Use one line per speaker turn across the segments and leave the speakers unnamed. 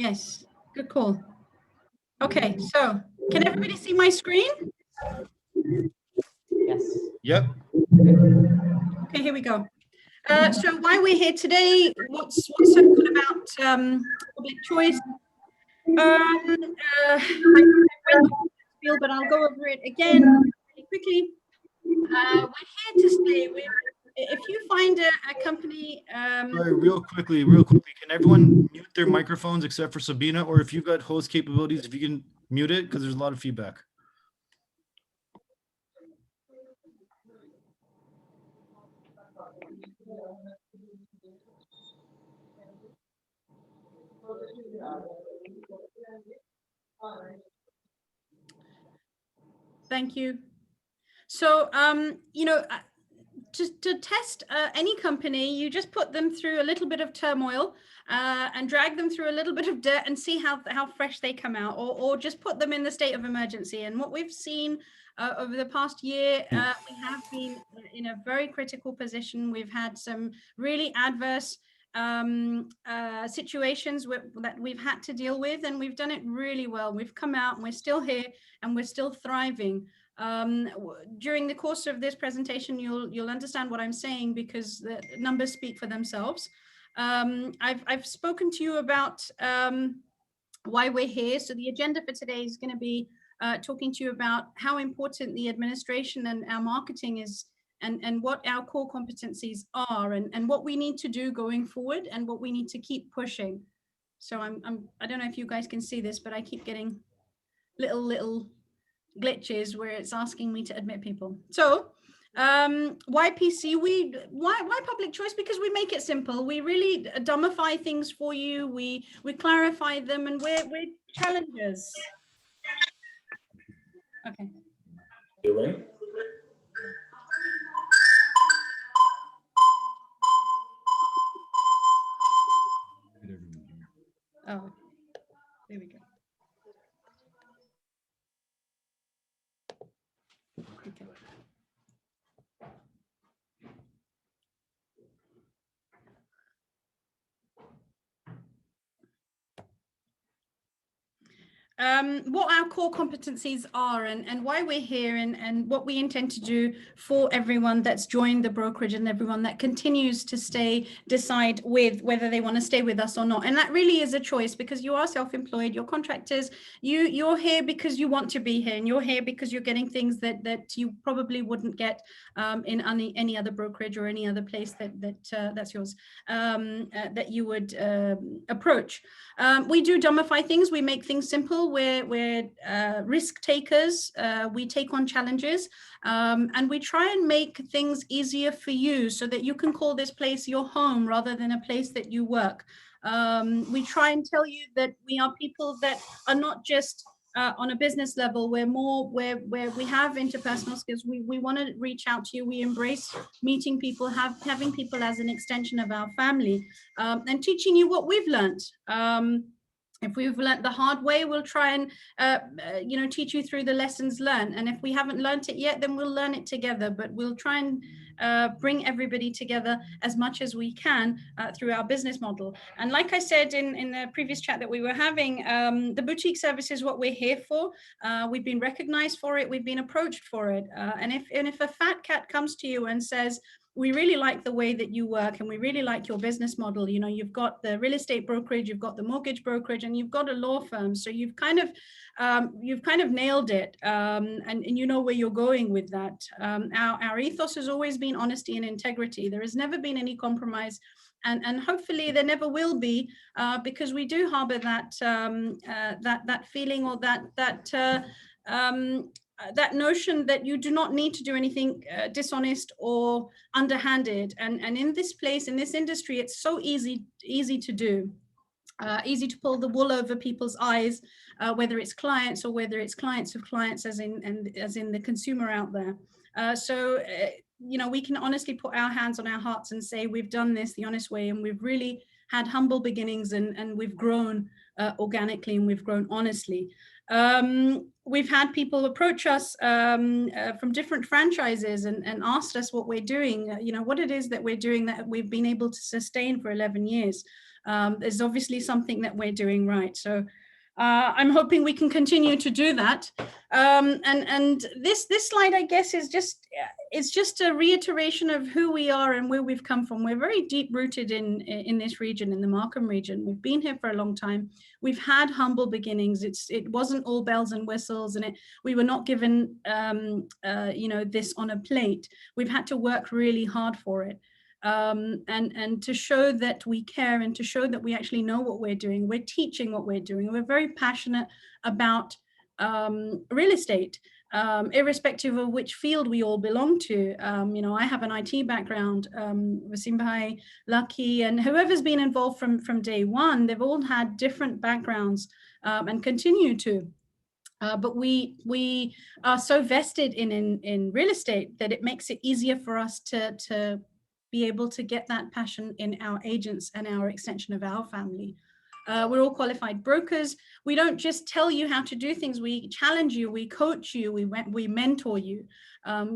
Yes, good call. Okay, so can everybody see my screen?
Yes.
Yep.
Okay, here we go. So why we're here today, what's so good about public choice? I went over this field, but I'll go over it again really quickly. We're here to stay. If you find a company,
Sorry, real quickly, can everyone mute their microphones except for Sabina, or if you've got host capabilities, if you can mute it, because there's a lot of feedback.
thank you. So, you know, to test any company, you just put them through a little bit of turmoil and drag them through a little bit of dirt and see how fresh they come out, or just put them in the state of emergency. And what we've seen over the past year, we have been in a very critical position. We've had some really adverse situations that we've had to deal with, and we've done it really well. We've come out and we're still here and we're still thriving. During the course of this presentation, you'll understand what I'm saying, because the numbers speak for themselves. I've spoken to you about why we're here. So the agenda for today is going to be talking to you about how important the administration and our marketing is, and what our core competencies are, and what we need to do going forward, and what we need to keep pushing. So I don't know if you guys can see this, but I keep getting little glitches where it's asking me to admit people. So why PC? Why public choice? Because we make it simple. We really dumbify things for you. We clarify them, and we're challengers. Okay.
Doing.
Oh, there we go. Okay. What our core competencies are, and why we're here, and what we intend to do for everyone that's joined the brokerage, and everyone that continues to decide with whether they want to stay with us or not. And that really is a choice, because you are self-employed, you're contractors, you're here because you want to be here, and you're here because you're getting things that you probably wouldn't get in any other brokerage or any other place that's yours, that you would approach. We do dumbify things. We make things simple. We're risk takers. We take on challenges, and we try and make things easier for you, so that you can call this place your home rather than a place that you work. We try and tell you that we are people that are not just on a business level. We're more where we have interpersonal skills. We want to reach out to you. We embrace meeting people, having people as an extension of our family, and teaching you what we've learned. If we've learned the hard way, we'll try and teach you through the lessons learned. And if we haven't learned it yet, then we'll learn it together. But we'll try and bring everybody together as much as we can through our business model. And like I said in the previous chat that we were having, the boutique service is what we're here for. We've been recognized for it. We've been approached for it. And if a fat cat comes to you and says, we really like the way that you work, and we really like your business model. You know, you've got the real estate brokerage, you've got the mortgage brokerage, and you've got a law firm. So you've kind of nailed it, and you know where you're going with that. Our ethos has always been honesty and integrity. There has never been any compromise, and hopefully there never will be, because we do harbor that that feeling, or that notion that you do not need to do anything dishonest or underhanded. And in this place, in this industry, it's so easy to do. Easy to pull the wool over people's eyes, whether it's clients or whether it's clients of clients, as in the consumer out there. We can honestly put our hands on our hearts and say we've done this the honest way, and we've really had humble beginnings, and we've grown organically, and we've grown honestly. We've had people approach us from different franchises and asked us what we're doing, what it is that we're doing that we've been able to sustain for 11 years. There's obviously something that we're doing right. So I'm hoping we can continue to do that. And this slide, I guess, is just a reiteration of who we are and where we've come from. We're very deep rooted in this region, in the Markham region. We've been here for a long time. We've had humble beginnings. It wasn't all bells and whistles, and we were not given this on a plate. We've had to work really hard for it. And to show that we care and to show that we actually know what we're doing. We're teaching what we're doing. We're very passionate about real estate, irrespective of which field we all belong to. I have an IT background, Wasim Bhai, Lucky, and whoever's been involved from day one, they've all had different backgrounds and continue to. But we are so vested in real estate that it makes it easier for us to be able to get that passion in our agents and our extension of our family. We're all qualified brokers. We don't just tell you how to do things. We challenge you, we coach you, we mentor you.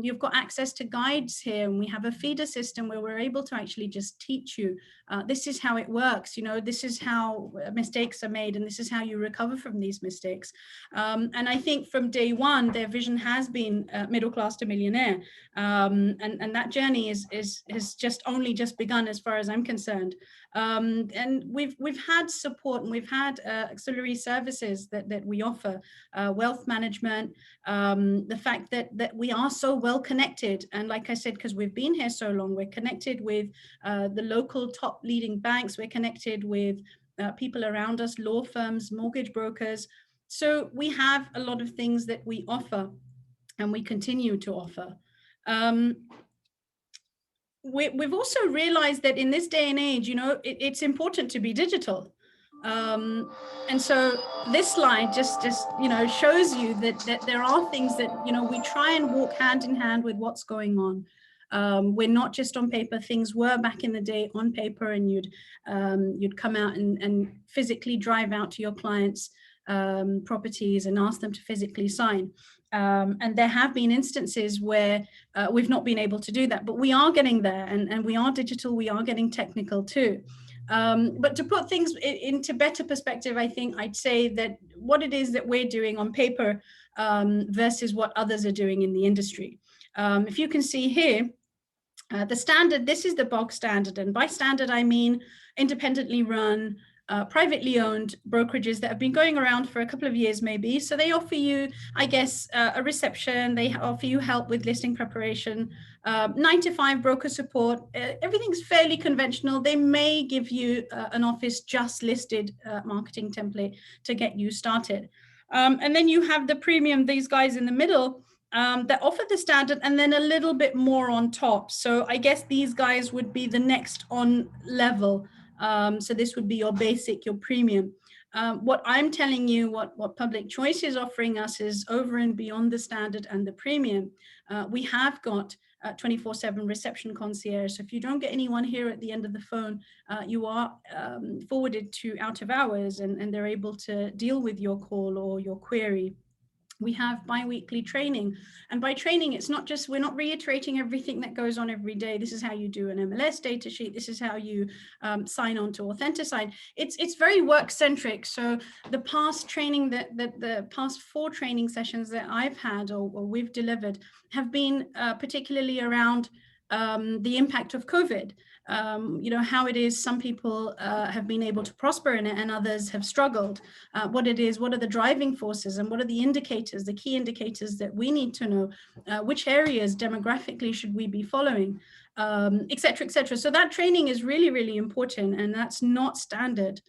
You've got access to guides here, and we have a feeder system where we're able to actually just teach you. This is how it works. This is how mistakes are made, and this is how you recover from these mistakes. And I think from day one, their vision has been middle class to millionaire. And that journey has just only just begun as far as I'm concerned. And we've had support, and we've had auxiliary services that we offer, wealth management, the fact that we are so well connected. And like I said, because we've been here so long, we're connected with the local top leading banks, we're connected with people around us, law firms, mortgage brokers. So we have a lot of things that we offer, and we continue to offer. We've also realized that in this day and age, it's important to be digital. And so this slide just shows you that there are things that, we try and walk hand in hand with what's going on. We're not just on paper. Things were back in the day on paper, and you'd come out and physically drive out to your clients' properties and ask them to physically sign. And there have been instances where we've not been able to do that, but we are getting there, and we are digital, we are getting technical too. But to put things into better perspective, I think I'd say that what it is that we're doing on paper versus what others are doing in the industry. If you can see here, the standard, this is the bog standard. And by standard, I mean independently run, privately owned brokerages that have been going around for a couple of years maybe. So they offer you, I guess, a reception, they offer you help with listing preparation, 9 to 5 broker support. Everything's fairly conventional. They may give you an office just listed marketing template to get you started. And then you have the premium, these guys in the middle, that offer the standard and then a little bit more on top. So I guess these guys would be the next on level. So this would be your basic, your premium. What I'm telling you, what Public Choice is offering us is over and beyond the standard and the premium. We have got 24/7 reception concierge. So if you don't get anyone here at the end of the phone, you are forwarded to out of hours, and they're able to deal with your call or your query. We have bi-weekly training, and by training, it's not just, we're not reiterating everything that goes on every day. This is how you do an MLS data sheet. This is how you sign on to Authenticide. It's very work centric. So the past training the past 4 training sessions that I've had or we've delivered have been particularly around the impact of COVID. How it is some people have been able to prosper in it and others have struggled, what it is, what are the driving forces, and what are the indicators, the key indicators that we need to know, which areas demographically should we be following, et cetera, et cetera. So that training is really, really important, and that's not standard.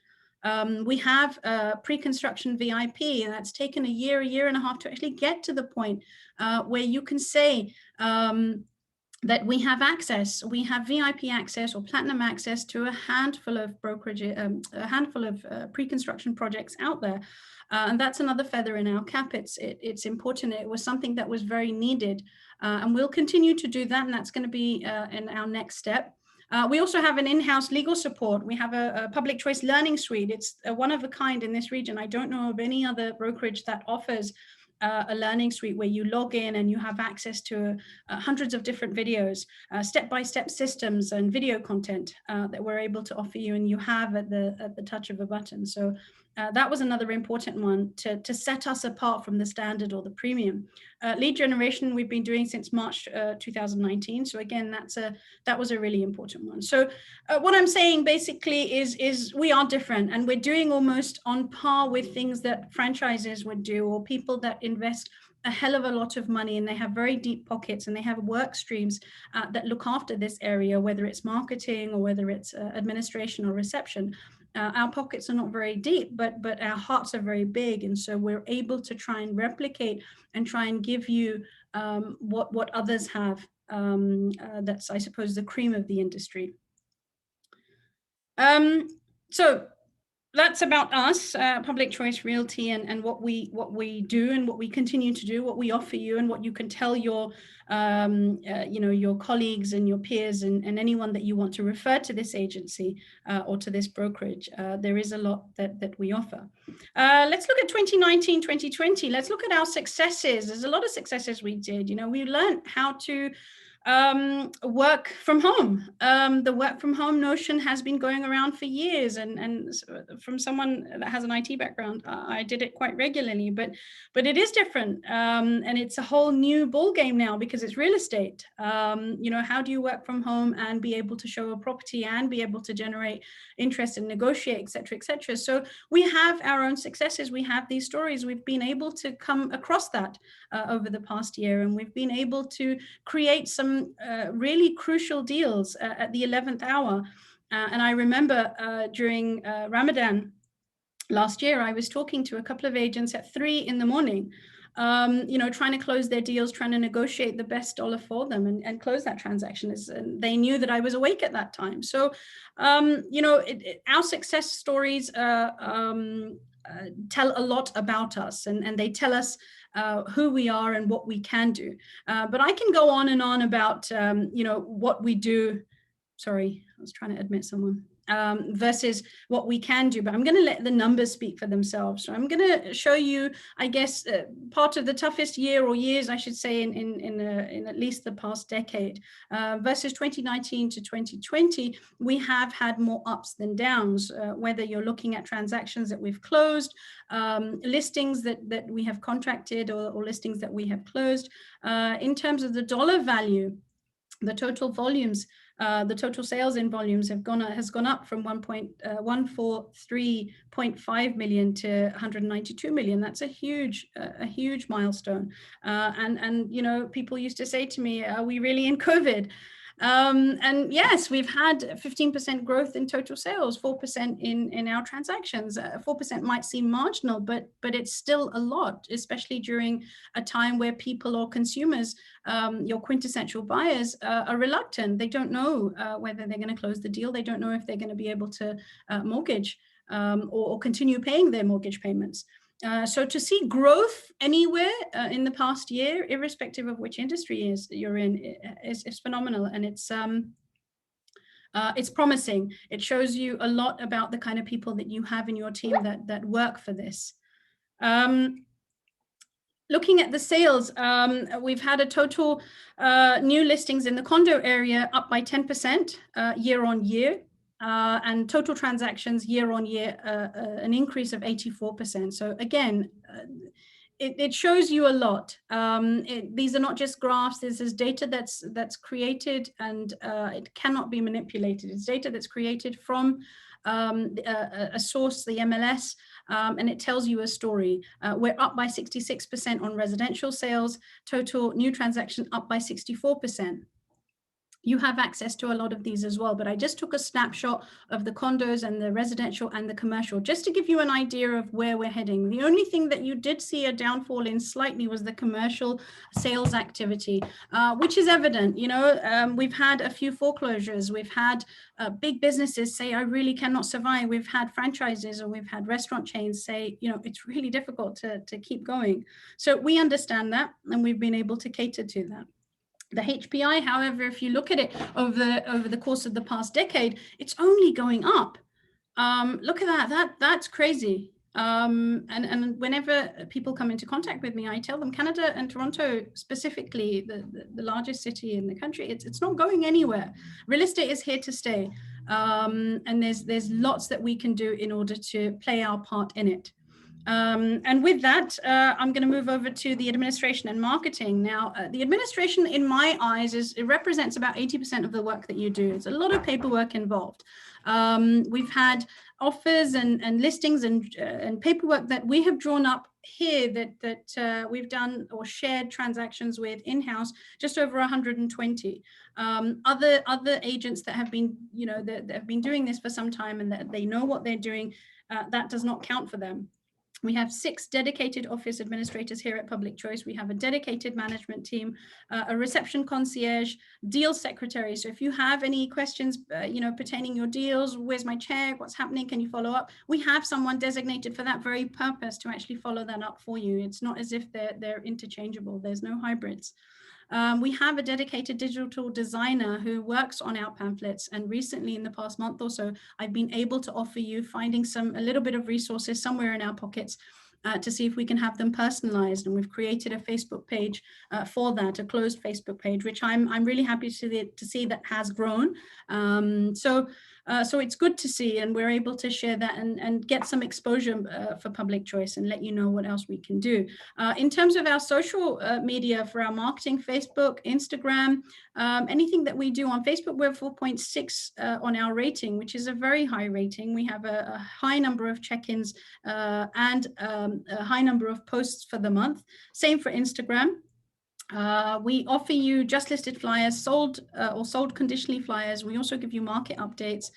We have pre-construction VIP, and that's taken a year and a half to actually get to the point where you can say, that we have access, we have VIP access or platinum access to a handful of brokerage, a handful of pre-construction projects out there. And that's another feather in our cap. It's important. It was something that was very needed, and we'll continue to do that. And that's going to be in our next step. We also have an in-house legal support. We have a Public Choice learning suite. It's one of a kind in this region. I don't know of any other brokerage that offers a learning suite where you log in and you have access to hundreds of different videos, step-by-step systems and video content that we're able to offer you, and you have at the touch of a button. So that was another important one to set us apart from the standard or the premium. Lead generation we've been doing since March 2019. So again, that was a really important one. So what I'm saying basically is we are different, and we're doing almost on par with things that franchises would do, or people that invest a hell of a lot of money and they have very deep pockets and they have work streams that look after this area, whether it's marketing or whether it's administration or reception. Our pockets are not very deep, but our hearts are very big, and so we're able to try and replicate and try and give you what others have. That's, I suppose, the cream of the industry. So that's about us, Public Choice Realty, and what we do and what we continue to do, what we offer you, and what you can tell your your colleagues and your peers and anyone that you want to refer to this agency or to this brokerage. There is a lot that we offer. Let's look at 2019, 2020. Let's look at our successes. There's a lot of successes we did. We learned how to work from home. The work from home notion has been going around for years, and from someone that has an IT background, I did it quite regularly, but it is different, and it's a whole new ball game now because it's real estate. How do you work from home and be able to show a property and be able to generate interest and negotiate, etc., etc. So we have our own successes. We have these stories. We've been able to come across that over the past year, and we've been able to create some really crucial deals at the 11th hour. And I remember during Ramadan last year, I was talking to a couple of agents at 3 in the morning, trying to close their deals, trying to negotiate the best dollar for them and close that transaction. And they knew that I was awake at that time. So, our success stories tell a lot about us, and they tell us who we are and what we can do. But I can go on and on about, what we do. Sorry, I was trying to admit someone. Versus what we can do, but I'm going to let the numbers speak for themselves. So I'm going to show you, I guess, part of the toughest year or years, I should say, in at least the past decade. Versus 2019 to 2020, we have had more ups than downs, whether you're looking at transactions that we've closed, listings that we have contracted, or listings that we have closed. In terms of the dollar value, the total volumes, the total sales in volumes has gone up from 143.5 million to 192 million. That's a huge milestone. And people used to say to me, "Are we really in COVID?" And yes, we've had 15% growth in total sales, 4% in our transactions. 4% might seem marginal, but it's still a lot, especially during a time where people or consumers, your quintessential buyers, are reluctant. They don't know whether they're going to close the deal. They don't know if they're going to be able to mortgage or continue paying their mortgage payments. So to see growth anywhere in the past year, irrespective of which industry you're in, is phenomenal, and it's promising. It shows you a lot about the kind of people that you have in your team that work for this. Looking at the sales, we've had a total new listings in the condo area up by 10% year on year. And total transactions year on year, an increase of 84%. So again, it shows you a lot. These are not just graphs. This is data that's created, and it cannot be manipulated. It's data that's created from a source, the MLS, and it tells you a story. We're up by 66% on residential sales, total new transaction up by 64%. You have access to a lot of these as well, but I just took a snapshot of the condos and the residential and the commercial, just to give you an idea of where we're heading. The only thing that you did see a downfall in slightly was the commercial sales activity, which is evident. We've had a few foreclosures. We've had big businesses say, "I really cannot survive." We've had franchises, or we've had restaurant chains say, it's really difficult to keep going. So we understand that, and we've been able to cater to that. The HPI, however, if you look at it over the course of the past decade, it's only going up. Look at that. That's crazy. And whenever people come into contact with me, I tell them Canada and Toronto specifically, the largest city in the country, it's not going anywhere. Real estate is here to stay. And there's lots that we can do in order to play our part in it. And with that, I'm going to move over to the administration and marketing. Now, the administration, in my eyes, it represents about 80% of the work that you do. It's a lot of paperwork involved. We've had offers and listings and paperwork that we have drawn up here that we've done or shared transactions with in-house, just over 120. Other agents that have been, that have been doing this for some time and that they know what they're doing, that does not count for them. We have 6 dedicated office administrators here at Public Choice. We have a dedicated management team, a reception concierge, deal secretary. So if you have any questions, pertaining your deals, where's my check, what's happening, can you follow up? We have someone designated for that very purpose to actually follow that up for you. It's not as if they're interchangeable. There's no hybrids. We have a dedicated digital designer who works on our pamphlets, and recently in the past month or so, I've been able to offer you finding a little bit of resources somewhere in our pockets to see if we can have them personalized. And we've created a Facebook page for that, a closed Facebook page, which I'm really happy to see that has grown. So it's good to see, and we're able to share that and get some exposure for Public Choice and let you know what else we can do. In terms of our social media for our marketing, Facebook, Instagram, anything that we do on Facebook, we're 4.6 on our rating, which is a very high rating. We have a high number of check-ins and a high number of posts for the month. Same for Instagram. We offer you just listed flyers, sold conditionally flyers. We also give you market updates,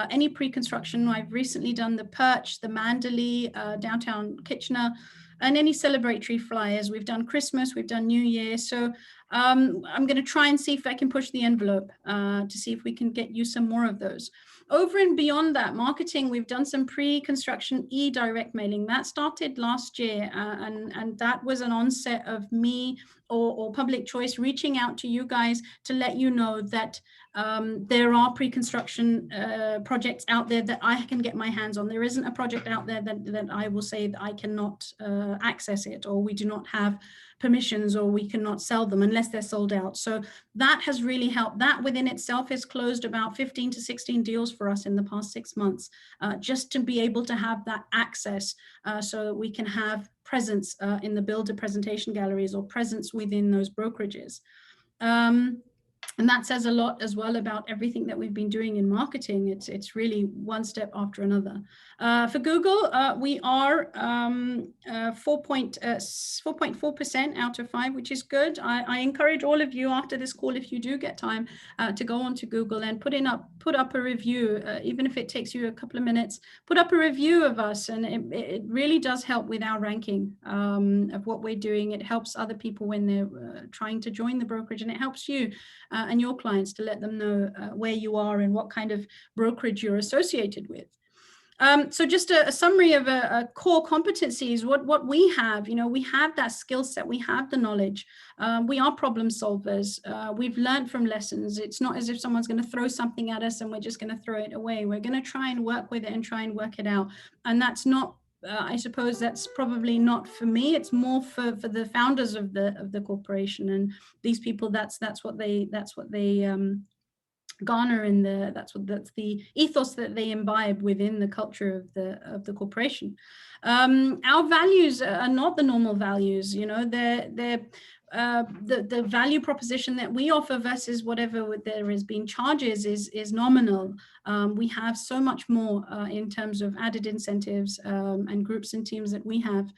any pre-construction. I've recently done the Perch, the Manderley, downtown Kitchener, and any celebratory flyers. We've done Christmas, we've done New Year. So I'm going to try and see if I can push the envelope to see if we can get you some more of those. Over and beyond that, marketing, we've done some pre-construction e-direct mailing. That started last year, and that was an onset of me or Public Choice reaching out to you guys to let you know that there are pre-construction projects out there that I can get my hands on. There isn't a project out there that I will say that I cannot access it, or we do not have permissions, or we cannot sell them unless they're sold out. So that has really helped. That within itself has closed about 15 to 16 deals for us in the past 6 months, just to be able to have that access so that we can have presence in the builder presentation galleries or presence within those brokerages. And that says a lot as well about everything that we've been doing in marketing. It's really one step after another. For Google, we are 4.4% out of 5, which is good. I encourage all of you after this call, if you do get time, to go onto Google and put up a review, even if it takes you a couple of minutes. Put up a review of us, and it really does help with our ranking of what we're doing. It helps other people when they're trying to join the brokerage, and it helps you and your clients to let them know where you are and what kind of brokerage you're associated with. So just a summary of core competencies, what we have, we have that skill set, we have the knowledge, we are problem solvers, we've learned from lessons. It's not as if someone's going to throw something at us and we're just going to throw it away. We're going to try and work with it and try and work it out. And that's not, I suppose that's probably not for me. It's more for the founders of the corporation, and these people. That's what they garner in that's the ethos that they imbibe within the culture of the corporation. Our values are not the normal values. They're the value proposition that we offer versus whatever there has been charges is nominal. We have so much more in terms of added incentives and groups and teams that we have,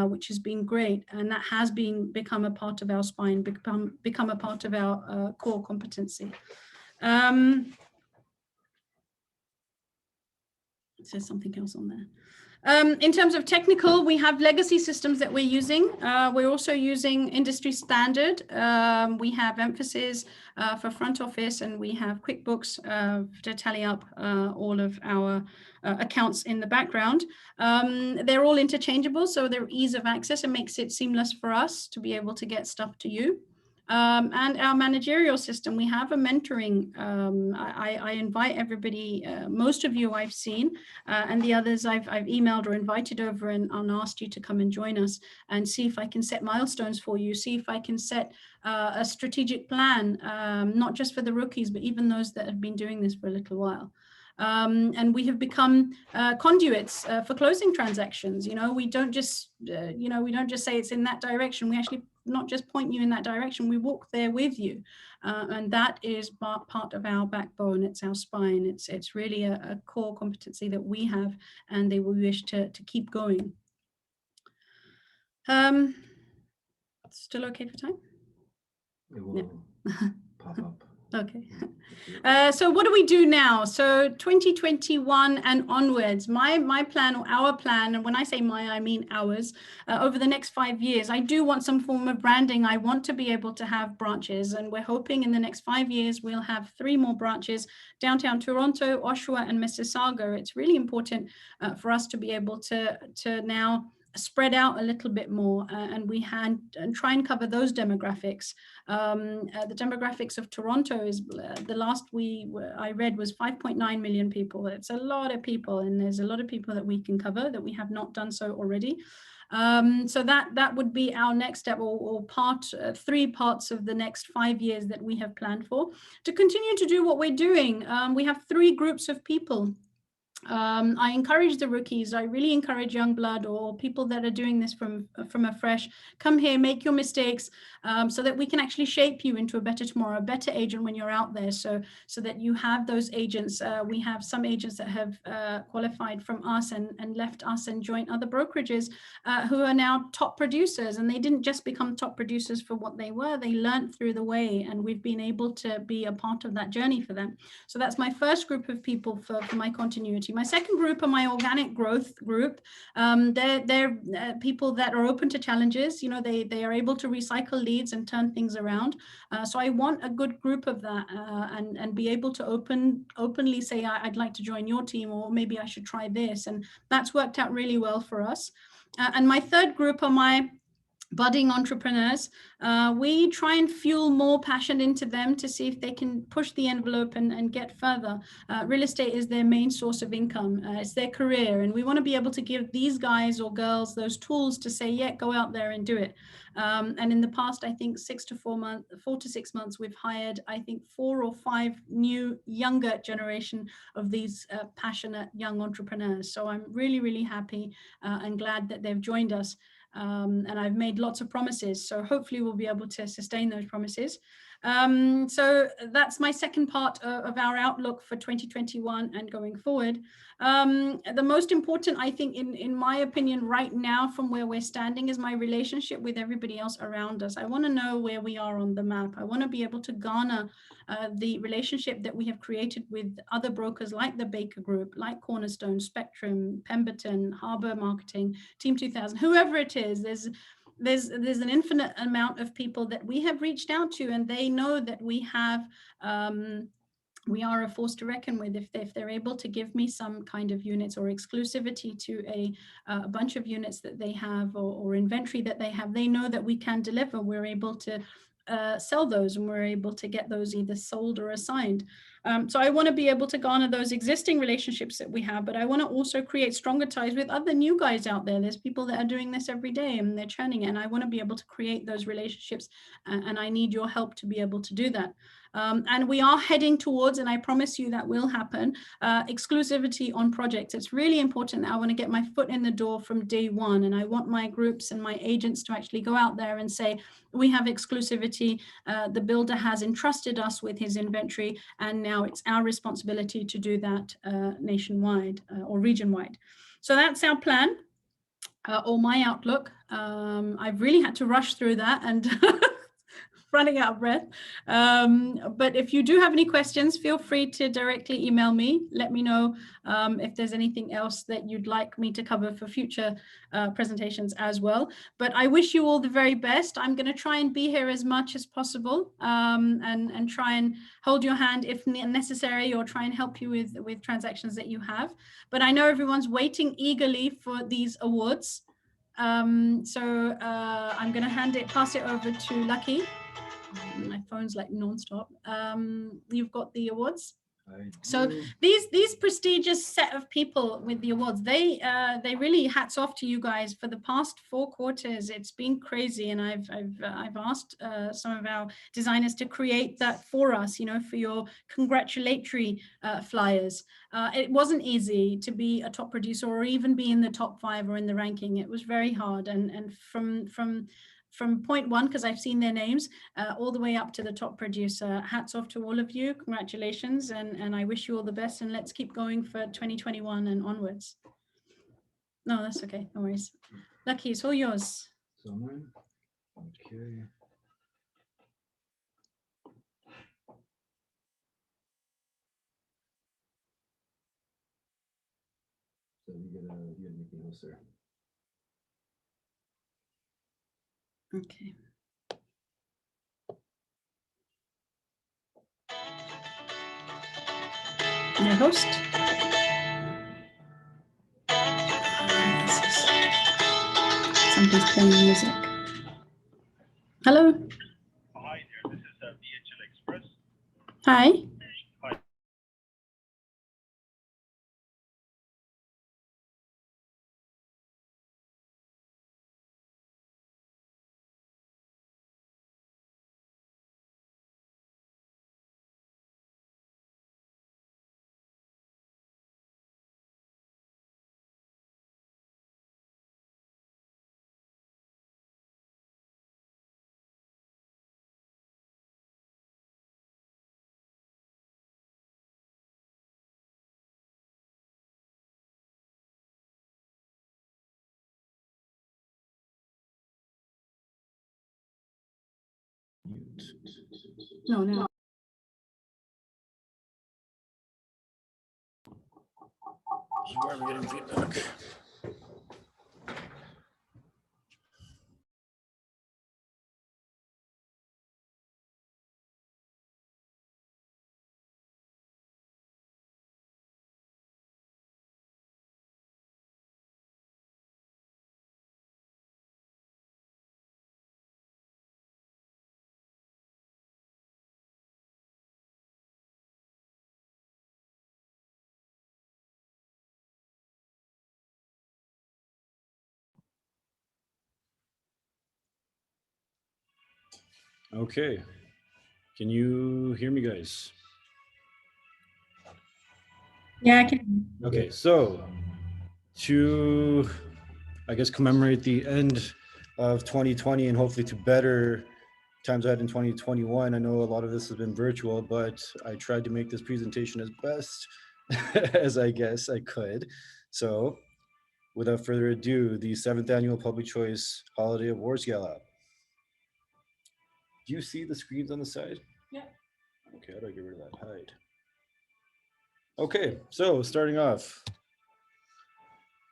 which has been great, and that has become a part of our spine, become a part of our core competency. It says something else on there. In terms of technical, we have legacy systems that we're using. We're also using industry standard. We have Emphasis for front office, and we have QuickBooks to tally up all of our accounts in the background. They're all interchangeable, so their ease of access, it makes it seamless for us to be able to get stuff to you. and our managerial system. We have a mentoring. I invite everybody, most of you I've seen, and the others I've emailed or invited over and asked you to come and join us and see if I can set milestones for you, see if I can set a strategic plan, not just for the rookies, but even those that have been doing this for a little while. And we have become conduits for closing transactions. We don't just, we don't just say it's in that direction. We actually not just point you in that direction, we walk there with you. And that is part of our backbone. It's our spine. It's really a core competency that we have, and they will wish to keep going. Still okay for time?
It will pop up.
Okay. So what do we do now? So 2021 and onwards, my plan, or our plan, and when I say my, I mean ours, over the next 5 years, I do want some form of branding. I want to be able to have branches, and we're hoping in the next 5 years, we'll have 3 more branches: downtown Toronto, Oshawa, and Mississauga. It's really important for us to be able to now spread out a little bit more, and try and cover those demographics. The demographics of Toronto is the last I read was 5.9 million people. It's a lot of people, and there's a lot of people that we can cover that we have not done so already. So that would be our next step, or 3 parts of the next 5 years that we have planned for, to continue to do what we're doing. We have 3 groups of people. I encourage the rookies. I really encourage young blood, or people that are doing this from afresh. Come here, make your mistakes, so that we can actually shape you into a better tomorrow, a better agent when you're out there. So that you have those agents. We have some agents that have qualified from us and left us and joined other brokerages, who are now top producers. And they didn't just become top producers for what they were. They learned through the way, and we've been able to be a part of that journey for them. So that's my first group of people for my continuity. My second group are my organic growth group. They're people that are open to challenges. They are able to recycle leads and turn things around. So I want a good group of that, and be able to openly say, I'd like to join your team, or maybe I should try this. And that's worked out really well for us. And my third group are my budding entrepreneurs. We try and fuel more passion into them to see if they can push the envelope and get further. Real estate is their main source of income. It's their career. And we want to be able to give these guys or girls those tools to say, yeah, go out there and do it. And in the past, I think 4 to 6 months, we've hired, I think 4 or 5 new younger generation of these passionate young entrepreneurs. So I'm really, really happy and glad that they've joined us. And I've made lots of promises, so hopefully we'll be able to sustain those promises. So that's my second part of our outlook for 2021 and going forward. The most important, I think, in my opinion, right now, from where we're standing, is my relationship with everybody else around us. I want to know where we are on the map. I want to be able to garner the relationship that we have created with other brokers like the Baker Group, like Cornerstone, Spectrum, Pemberton, Harbor Marketing, Team 2000, whoever it is. There's an infinite amount of people that we have reached out to, and they know that we are a force to reckon with. If they're able to give me some kind of units or exclusivity to a bunch of units that they have, or inventory that they have, they know that we can deliver. We're able to sell those, and we're able to get those either sold or assigned. So I want to be able to garner those existing relationships that we have, but I want to also create stronger ties with other new guys out there. There's people that are doing this every day, and they're churning it, and I want to be able to create those relationships, and I need your help to be able to do that. And we are heading towards, and I promise you that will happen, exclusivity on projects. It's really important. I want to get my foot in the door from day one, and I want my groups and my agents to actually go out there and say, we have exclusivity. The builder has entrusted us with his inventory, and now it's our responsibility to do that nationwide or region-wide. So that's our plan, or my outlook. I've really had to rush through that and running out of breath. But if you do have any questions, feel free to directly email me. Let me know if there's anything else that you'd like me to cover for future presentations as well. But I wish you all the very best. I'm going to try and be here as much as possible, and try and hold your hand if necessary, or try and help you with transactions that you have. But I know everyone's waiting eagerly for these awards. So I'm going to pass it over to Lucky, My phone's like nonstop. You've got the awards.
I
So
do.
these prestigious set of people with the awards, they really hats off to you guys for the past 4 quarters. It's been crazy, and I've asked some of our designers to create that for us, you know, for your congratulatory flyers. It wasn't easy to be a top producer or even be in the top 5 or in the ranking. It was very hard, and from point 1, because I've seen their names, all the way up to the top producer. Hats off to all of you. Congratulations. And I wish you all the best. And let's keep going for 2021 and onwards. No, that's okay. No worries. Lucky, it's all yours.
Someone. Okay. So you gotta make me host there.
Okay. Your host. Somebody's playing music. Hello.
Hi there, this is DHL Express.
Hi.
Hi.
No, no.
Why are we getting feedback? Okay. Can you hear me, guys?
Yeah, I can.
Okay, so to, I guess, commemorate the end of 2020 and hopefully to better times ahead in 2021. I know a lot of this has been virtual, but I tried to make this presentation as best as I guess I could. So without further ado, the 7th Annual Public Choice Holiday Awards Gala. Do you see the screens on the side?
Yeah.
Okay, how do I get rid of that? Hide. Okay, so starting off,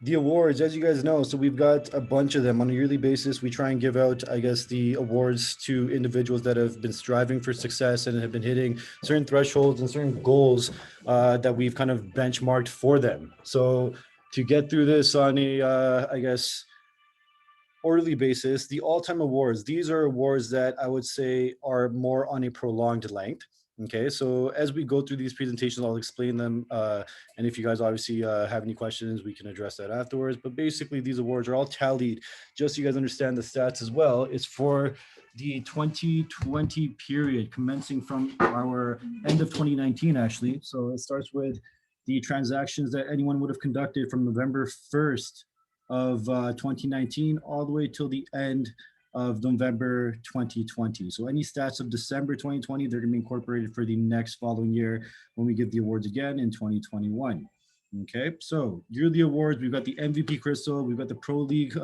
the awards, as you guys know, so we've got a bunch of them on a yearly basis. We try and give out, I guess, the awards to individuals that have been striving for success and have been hitting certain thresholds and certain goals that we've kind of benchmarked for them. So to get through this on a, I guess, orderly basis, the all-time awards, these are awards that I would say are more on a prolonged length. Okay, so as we go through these presentations, I'll explain them. And if you guys obviously have any questions, we can address that afterwards. But basically, these awards are all tallied, just so you guys understand the stats as well. It's for the 2020 period, commencing from our end of 2019, actually. So it starts with the transactions that anyone would have conducted from November 1st of 2019 all the way till the end of November 2020. So any stats of December 2020, they're going to be incorporated for the next following year when we give the awards again in 2021. Okay, so yearly awards, we've got the MVP Crystal, we've got the Pro League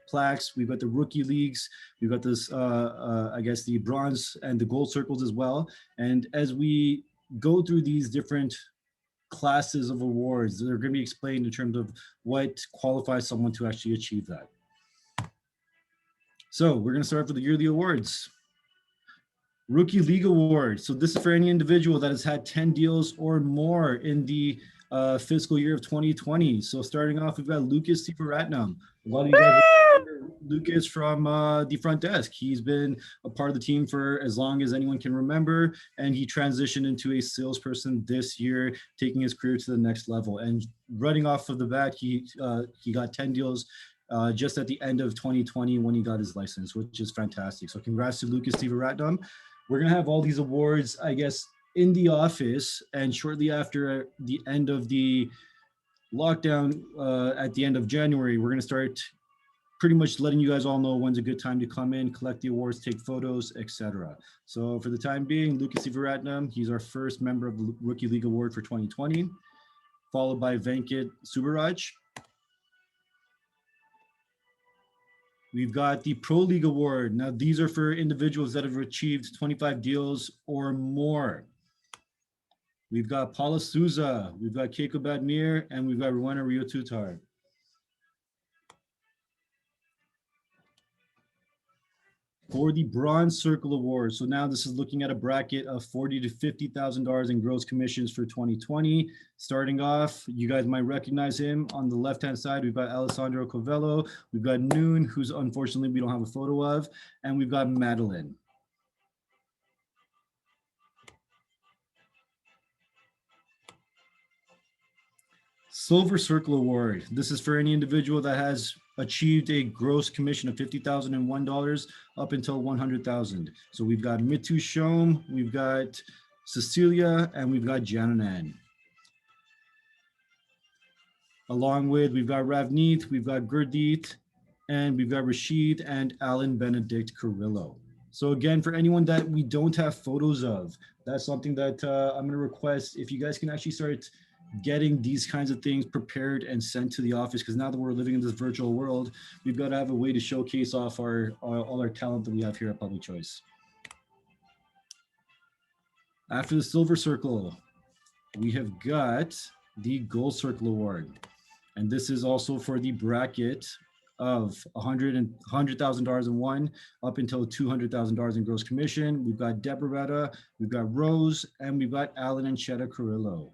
plaques, we've got the Rookie Leagues, we've got this, I guess, the Bronze and the Gold Circles as well. And as we go through these different classes of awards, they're going to be explained in terms of what qualifies someone to actually achieve that. So we're going to start with the yearly awards. Rookie League Award. So this is for any individual that has had 10 deals or more in the fiscal year of 2020. So starting off, we've got Lucas Sivaratnam. A lot of you guys Lucas from the front desk. He's been a part of the team for as long as anyone can remember, and he transitioned into a salesperson this year, taking his career to the next level. And running off of the bat, he got 10 deals just at the end of 2020 when he got his license, which is fantastic. So congrats to Lucas Sivaratnam. We're gonna have all these awards, I guess, in the office, and shortly after the end of the lockdown at the end of January, we're gonna start pretty much letting you guys all know when's a good time to come in, collect the awards, take photos, etc. So for the time being, Lucas Sivaratnam, he's our first member of the Rookie League Award for 2020, followed by Venkat Subaraj. We've got the Pro League Award. Now these are for individuals that have achieved 25 deals or more. We've got Paula Souza, we've got Keiko Badmir, and we've got Rowena Riotutar. For the Bronze Circle Award, so now this is looking at a bracket of $40,000 to $50,000 in gross commissions for 2020. Starting off, you guys might recognize him. On the left-hand side, we've got Alessandro Covello, we've got Noon, who's unfortunately we don't have a photo of, and we've got Madeline. Silver Circle Award. This is for any individual that has achieved a gross commission of $50,001 up until 100,000. So we've got Mitu Shom, we've got Cecilia, and we've got Jananan. Along with, we've got Ravneet, we've got Gurdeet, and we've got Rashid and Alan Benedict Carrillo. So again, for anyone that we don't have photos of, that's something that I'm gonna request if you guys can actually start getting these kinds of things prepared and sent to the office, because now that we're living in this virtual world, we've got to have a way to showcase off all our talent that we have here at Public Choice. After the Silver Circle, we have got the Gold Circle Award. And this is also for the bracket of $100,000 in one up until $200,000 in gross commission. We've got Deborah Vetta, we've got Rose, and we've got Alan and Chetta Carrillo.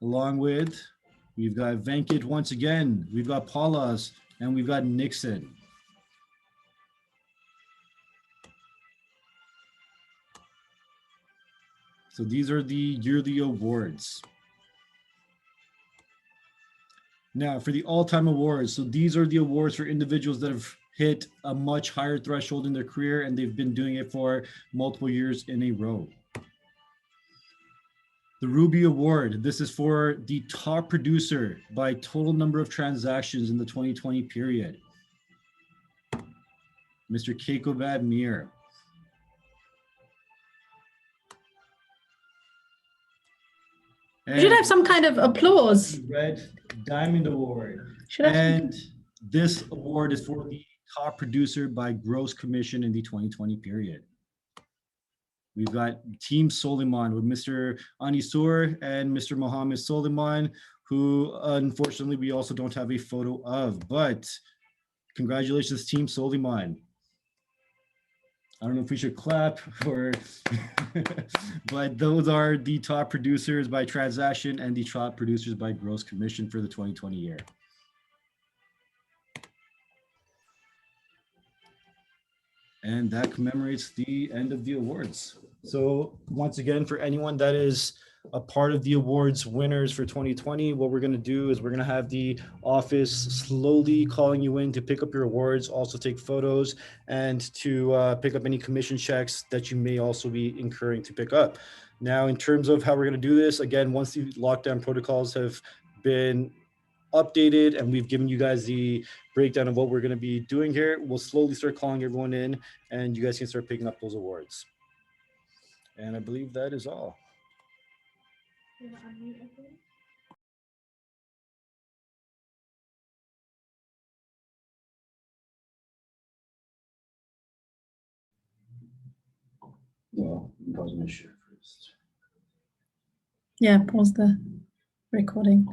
Along with, we've got Venkat once again, we've got Paulas, and we've got Nixon. So these are the yearly awards. Now for the all-time awards, so these are the awards for individuals that have hit a much higher threshold in their career and they've been doing it for multiple years in a row. The Ruby Award, this is for the top producer by total number of transactions in the 2020 period. Mr. Keiko Badmir.
We should have some kind of applause.
Red Diamond Award.
Should have
And this award is for the top producer by gross commission in the 2020 period. We've got Team Soliman with Mr. Anisur and Mr. Mohammed Soliman, who unfortunately we also don't have a photo of, but congratulations, Team Soliman. I don't know if we should clap or, but those are the top producers by transaction and the top producers by gross commission for the 2020 year. And that commemorates the end of the awards. So once again, for anyone that is a part of the awards winners for 2020, what we're going to do is we're going to have the office slowly calling you in to pick up your awards, also take photos, and to pick up any commission checks that you may also be incurring to pick up. Now, in terms of how we're going to do this, again, once the lockdown protocols have been updated and we've given you guys the breakdown of what we're going to be doing here, we'll slowly start calling everyone in and you guys can start picking up those awards. And I believe that is all. Well, I'm pausing my share first.
Yeah, pause the recording.